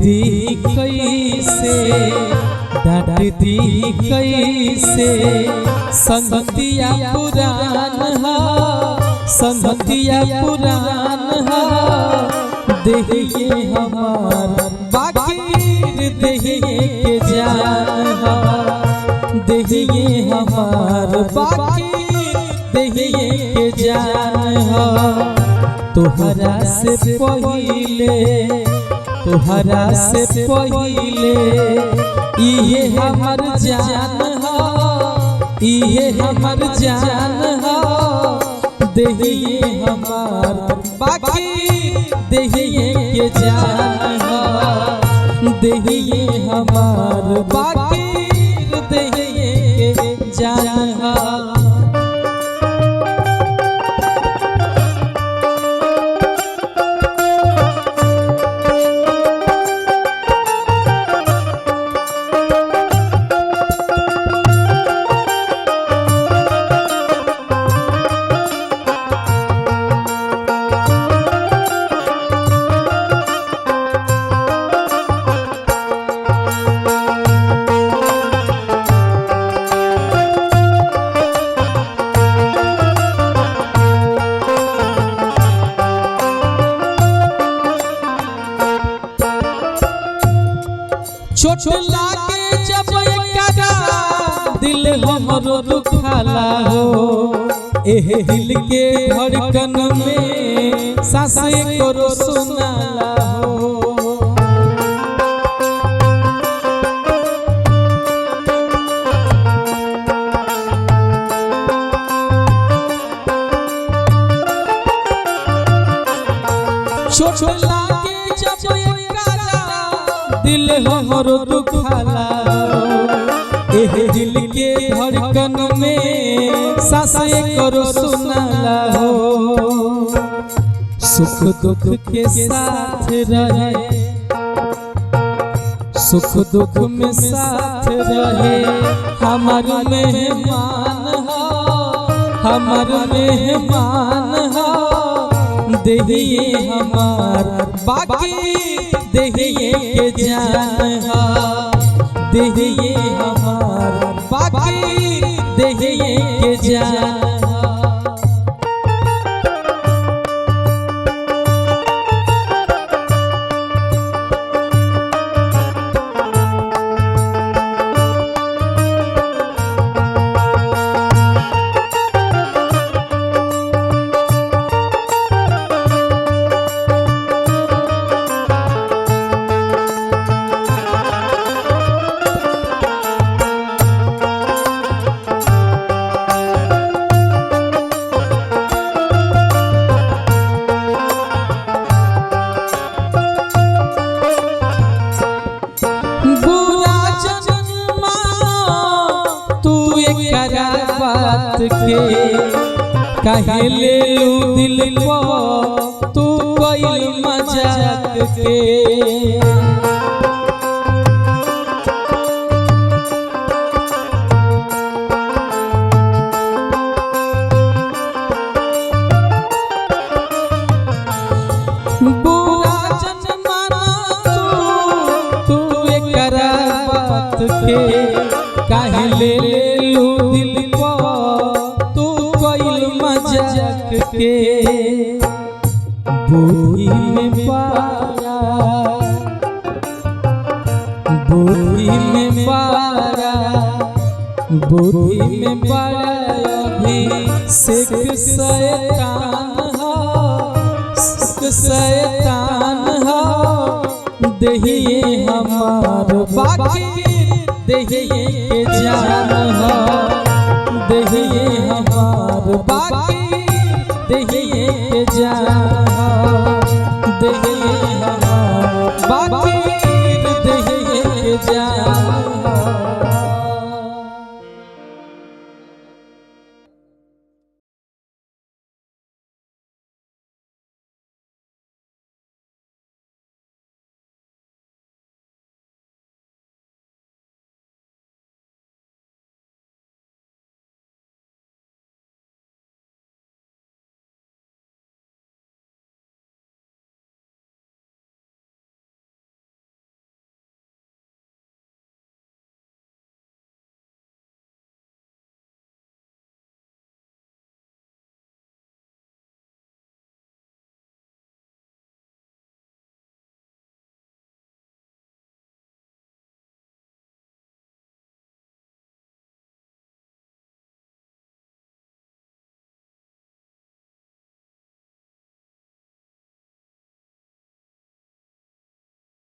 दी कैसे डांट दी कैसे संगतिया पुरान हा संगतिया पुरान हा देहिए हमार बाकी देहिए के जान हा देहिए हमार बाकी देहिए के जान हा तोहरा से पहिले इहे हमर जान हा इहे हमर जान हा देहिए हमार बाकी देहिए के जान हा देहिए हमार बाकी देहिए के जान हा। चोट लागे जब एकरा दिल हमरो दुखाला हो एहे दिल के धड़कन में सांस करो सुनाला हो चोट लागे जब दिल हमरो दुखाला एहे दिल के धड़कन में सांस करो सुनाला हो सुख दुख के साथ रहे सुख दुख में साथ रहे हमार मेहमान हो हमार मेहमान हो देहिए हमार बाकी देहिए के जान हा देहिए हमार बाकी देहिए के जान हा। बात के काहे ले लू दिल को तू कोई मजाक के बुरा जन माना तू एकरा बात के काहे ले लू दिल को तू कोई मजाक के बुद्धि में पारा बुद्धि में पारा बुद्धि में पारा अभी सिख शैतान हो शैतान हो देहिए हमार बाकी देहिए के जान हो देहिए हमार बाकी देहिए के जान हो देहिए हमार बाकी देहिए के जान।